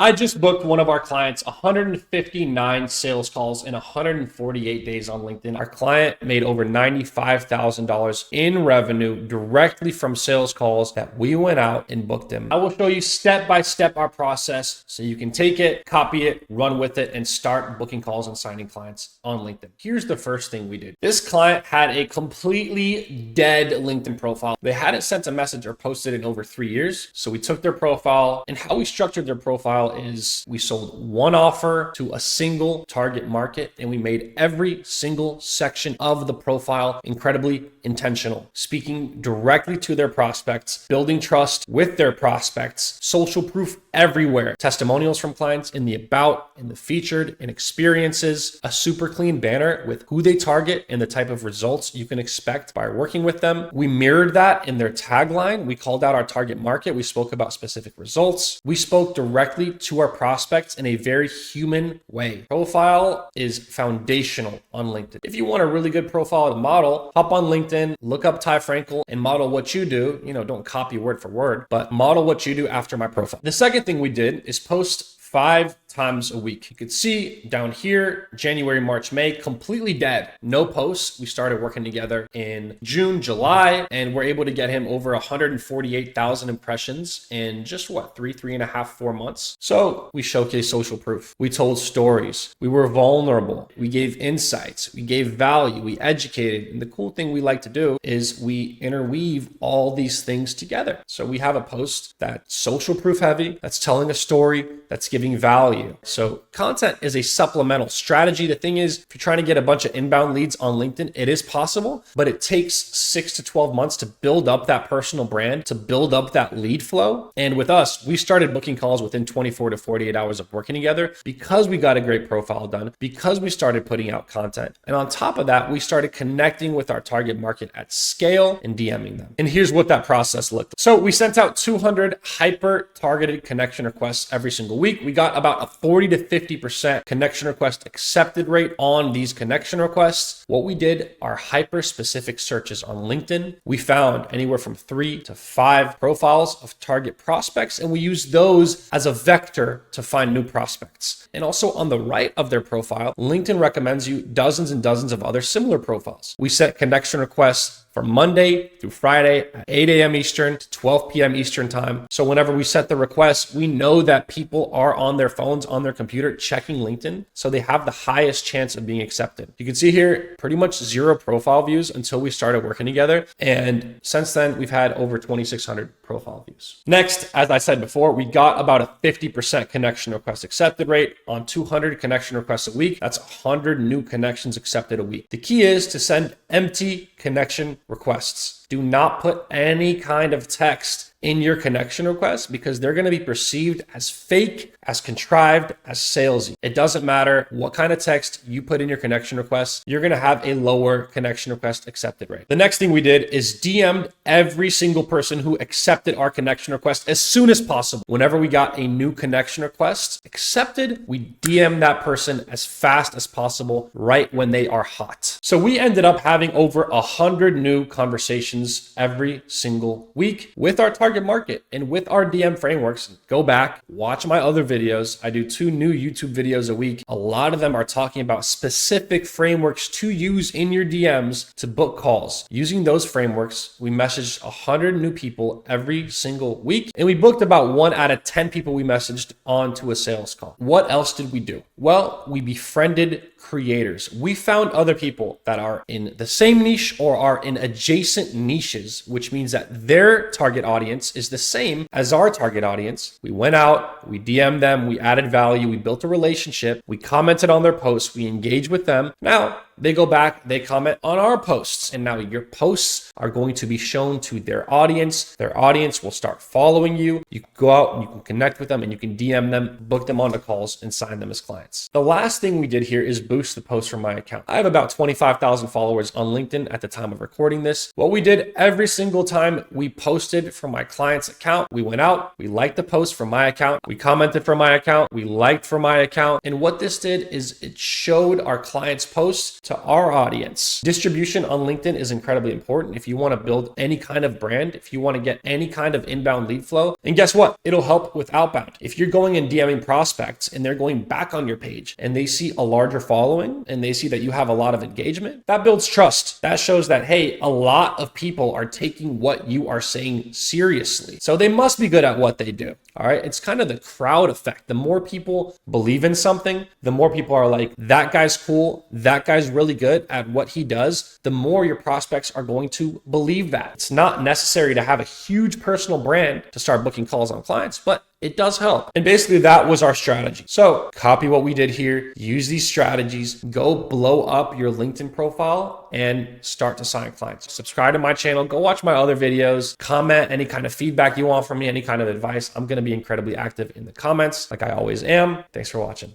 I just booked one of our clients 159 sales calls in 148 days on LinkedIn. Our client made over $95,000 in revenue directly from sales calls that we went out and booked him. I will show you step by step our process so you can take it, copy it, run with it, and start booking calls and signing clients on LinkedIn. Here's the first thing we did. This client had a completely dead LinkedIn profile. They hadn't sent a message or posted in over 3 years. So we took their profile, and how we structured their profile is we sold one offer to a single target market, and we made every single section of the profile incredibly intentional, speaking directly to their prospects, building trust with their prospects, social proof everywhere, testimonials from clients in the about, in the featured, in experiences, a super clean banner with who they target and the type of results you can expect by working with them. We mirrored that in their tagline. We called out our target market. We spoke about specific results. We spoke directly to our prospects in a very human way. Profile is foundational on LinkedIn. If you want a really good profile to model, hop on LinkedIn, look up Frankel and model what you do. Don't copy word for word, but model what you do after my profile. The second thing we did is post 5 times a week. You can see down here, January, March, May, completely dead. No posts. We started working together in June, July, and we're able to get him over 148,000 impressions in just three and a half, 4 months. So we showcased social proof. We told stories. We were vulnerable. We gave insights. We gave value. We educated. And the cool thing we like to do is we interweave all these things together. So we have a post that's social proof heavy, that's telling a story, that's giving value. So content is a supplemental strategy. The thing is, if you're trying to get a bunch of inbound leads on LinkedIn, it is possible, but it takes 6 to 12 months to build up that personal brand, to build up that lead flow. And with us, we started booking calls within 24 to 48 hours of working together because we got a great profile done, because we started putting out content. And on top of that, we started connecting with our target market at scale and DMing them. And here's what that process looked like. So we sent out 200 hyper targeted connection requests every single week. We got about a 40 to 50% connection request accepted rate on these connection requests. What we did are hyper specific searches on LinkedIn. We found anywhere from 3 to 5 profiles of target prospects, and we used those as a vector to find new prospects. And also on the right of their profile, LinkedIn recommends you dozens and dozens of other similar profiles. We sent connection requests from Monday through Friday at 8 a.m. Eastern to 12 p.m. Eastern time. So whenever we set the request, we know that people are on their phones, on their computer, checking LinkedIn. So they have the highest chance of being accepted. You can see here, pretty much 0 profile views until we started working together. And since then, we've had over 2,600 profile views. Next, as I said before, we got about a 50% connection request accepted rate on 200 connection requests a week. That's 100 new connections accepted a week. The key is to send empty connection requests. Do not put any kind of text in your connection request because they're going to be perceived as fake, as contrived, as salesy. It doesn't matter what kind of text you put in your connection request, you're going to have a lower connection request accepted rate. The next thing we did is DM'd every single person who accepted our connection request as soon as possible. Whenever we got a new connection request accepted, we DM that person as fast as possible right when they are hot. So we ended up having over 100 new conversations every single week with our target market and with our DM frameworks. Go back, watch my other videos. I do 2 new YouTube videos a week. A lot of them are talking about specific frameworks to use in your DMs to book calls. Using those frameworks, we messaged 100 new people every single week, and we booked about 1 out of 10 people we messaged onto a sales call. What else did we do? Well, we befriended creators. We found other people that are in the same niche or are in adjacent niches, which means that their target audience is the same as our target audience. We went out, we DM'd them, we added value, we built a relationship, we commented on their posts, we engaged with them. Now, they go back, they comment on our posts, and now your posts are going to be shown to their audience. Their audience will start following you. You can go out and you can connect with them and you can DM them, book them onto calls, and sign them as clients. The last thing we did here is boost the posts from my account. I have about 25,000 followers on LinkedIn at the time of recording this. What we did every single time we posted from my client's account, we went out, we liked the post from my account, we commented from my account, we liked from my account. And what this did is it showed our client's posts to our audience. Distribution on LinkedIn is incredibly important if you want to build any kind of brand, if you want to get any kind of inbound lead flow. And guess what? It'll help with outbound. If you're going and DMing prospects and they're going back on your page and they see a larger following and they see that you have a lot of engagement, that builds trust. That shows that, hey, a lot of people are taking what you are saying seriously. So they must be good at what they do. All right. It's kind of the crowd effect. The more people believe in something, the more people are like, that guy's cool. That guy's really good at what he does. The more your prospects are going to believe that. It's not necessary to have a huge personal brand to start booking calls on clients, but it does help. And basically that was our strategy. So copy what we did here, use these strategies, go blow up your LinkedIn profile and start to sign clients. Subscribe to my channel, go watch my other videos, comment any kind of feedback you want from me, any kind of advice. I'm going to be incredibly active in the comments like I always am. Thanks for watching.